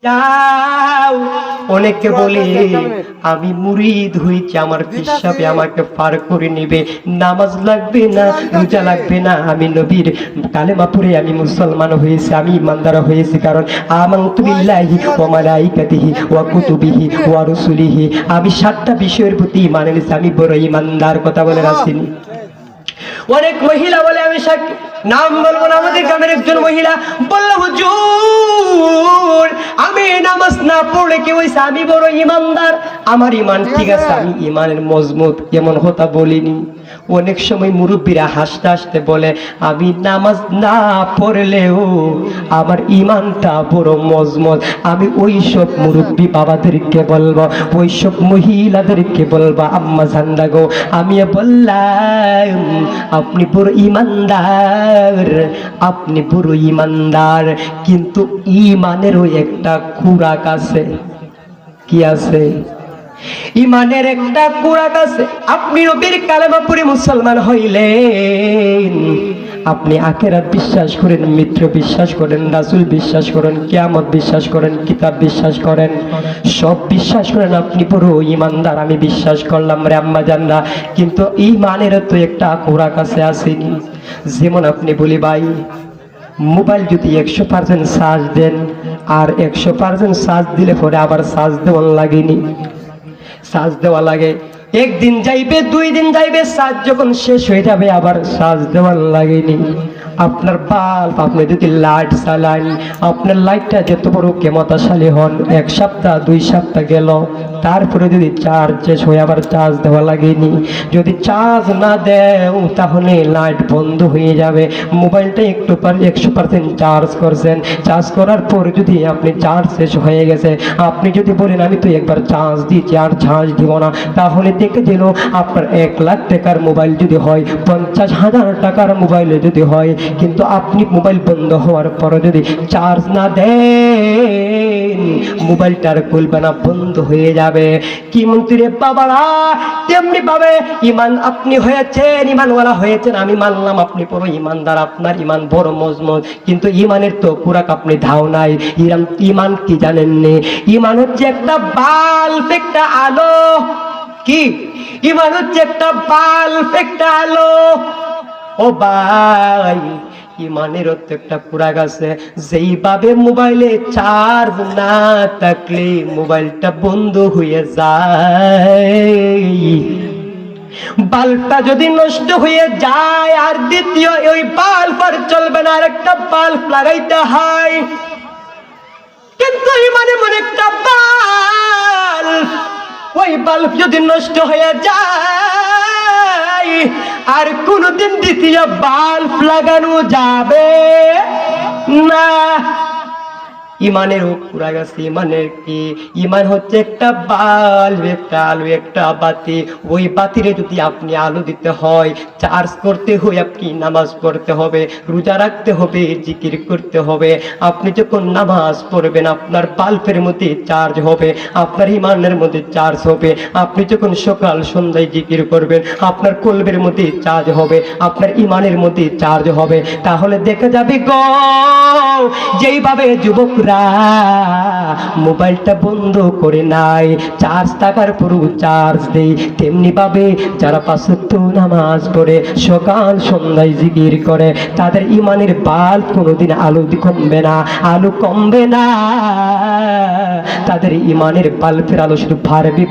যাও। অনেকে বলে আমি মুরিদ হইছি, আমার পিসাবে আমাকে পার করে নিবে, নামাজ লাগবে না, রোজা লাগবে না, আমি নবীর কালেমা পড়ে আমি মুসলমান হয়েছি, আমি ইমানদার হয়েছি, কারণ আমানতু বিল্লাহি ওয়া মালাইকাতিহি ওয়া কুতুবিহি ওয়া রুসুলিহি, আমি 7টা বিষয়ের প্রতি ঈমান এনেছি, আমি বড় ইমানদার। কথা বলে আসেনি? অনেক মহিলা বলে আমি সাক্ষী, নাম বলবো না, আমাদের গ্রামের একজন মহিলা বলল, হুজুর আমি নামাজ না পড়লে কি হইছে, আমি বড় ইমানদার, আমার ইমান ঠিক আছে, আমি ইমানের মজবুত, এমন কথা বলিনি। অনেক সময় মুরব্বীরা হাসতে হাসতে বলে, আমি নামাজ না পড়লেও আমার ইমানটা বড় মজবুত। আমি ওই সব মুরব্বী বাবাদেরকে বলবো, ওই সব মহিলাদেরকে বলবো, আম্মা জানদা গো, আমি বললাম আপনি বড় ইমানদার, আপনি বড় ইমানদার, কিন্তু ইমানেরও একটা খুরাক আছে। কি আছে? ইমানের একটা খুরাক আছে। আপনি নবীর কালেমা পড়ে মুসলমান হইলেন, আপনি আখিরাত বিশ্বাস করেন, মৃত্যু বিশ্বাস করেন, রাসূল বিশ্বাস করেন, কিয়ামত বিশ্বাস করেন, কিতাব বিশ্বাস করেন, সব বিশ্বাস করেন, আপনি পুরো ইমানদার, আমি বিশ্বাস করলাম রে আম্মা জানরা। কিন্তু ইমানের তো একটা খুরাক আছে, আসেনি? যেমন আপনি বলি ভাই, মোবাইল যদি 100% চার্জ দেন, আর 100% চার্জ দিলে পরে আবার চার্জ দেওয়ার লাগেনি, চার্জ দেওয়া লাগে, একদিন যাইবে, 2 দিন যাইবে, চার্জ যখন শেষ হয়ে যাবে আবার চার্জ দেওয়ার লাগেনি। আপনার বাল্ব, আপনি যদি লাইট চালান, আপনার লাইটটা যত বড় ক্ষমতাশালী হন, 1 সপ্তাহ 2 সপ্তাহ গেল, তারপরে যদি চার্জ শেষ হয়ে আবার চার্জ দেওয়া লাগেনি। যদি চার্জ না দেও তাহলে লাইট বন্ধ হয়ে যাবে। মোবাইলটা 100% চার্জ করছেন, চার্জ করার পর যদি আপনি চার্জ শেষ হয়ে গেছে, আপনি যদি বলেন আমি তো একবার চার্জ দিয়েছি আর চার্জ দিব না, তাহলে দেখে দিল আপনার 1 লাখ টাকার মোবাইল যদি হয়, 50,000 টাকার মোবাইলে যদি হয়, কিন্তু আপনি মোবাইল বন্ধ হওয়ার পর যদি চার্জ না দেন, মোবাইলটা আর খুলবে না, বন্ধ হয়ে যাবে। কি মন্ত্রী বাবারা, তেমনি ভাবে ইমান আপনি হয়েছেন, ইমানওয়ালা হয়েছেন, আমি মানলাম আপনি পুরো ইমানদার, আপনার ইমান বড় মজবুত, কিন্তু ইমানের তো খুরাক আপনি ধাও নাই। ইমান কি জানেননি? ইমান হচ্ছে একটা বাল্ব, একটা আলো। কি? ইমান হচ্ছে একটা বাল্ব, একটা আলো। ও ভাই, ইমানের একটা খুরাক আছে, যেইভাবে মোবাইলে চার্জ না থাকলে মোবাইলটা বন্ধ হয়ে যায়, বাল্বটা যদি নষ্ট হয়ে যায় আর দ্বিতীয় ওই বাল্ব আর চলবে না, আর একটা বাল্ব লাগাইতে হয়। কিন্তু ইমানে মনে একটা বাল্ব, ওই বাল্ব যদি নষ্ট হয়ে যায় আর কোনদিন দ্বিতীয় বাল্ব লাগানো যাবে না। ইমানের খুরাক আছে। ইমানের কি? ইমান হচ্ছে একটা বাল্ব, একটা আলো, একটা বাতি। ওই বাতিরে যদি আপনি আলো দিতে হয়, চার্জ করতে হয়, আপনি নামাজ পড়তে হবে, রোজা রাখতে হবে, জিকির করতে হবে। আপনি যখন নামাজ পড়বেন আপনার বাল্বের মধ্যে চার্জ হবে, আপনার ইমানের মধ্যে চার্জ হবে। আপনি যখন সকাল সন্ধ্যায় জিকির করবেন আপনার কলবের মধ্যে চার্জ হবে, আপনার ইমানের মধ্যে চার্জ হবে। তাহলে দেখা যাবে গো, যেইভাবে যুবকরা মোবাইলটা বন্ধ করে নাই, চার্জ থাকার পরও চার্জ দেই, তেমনি ভাবে যারা 5 ওয়াক্ত নামাজ পড়ে সকাল সন্ধ্যায় জিকির করে, তাদের ইমানের বাল্ব কোনোদিন আলো কমবে না, আলো কমবে না, তাদের ইমানের বাল্বের আলো শুধু বাড়বে।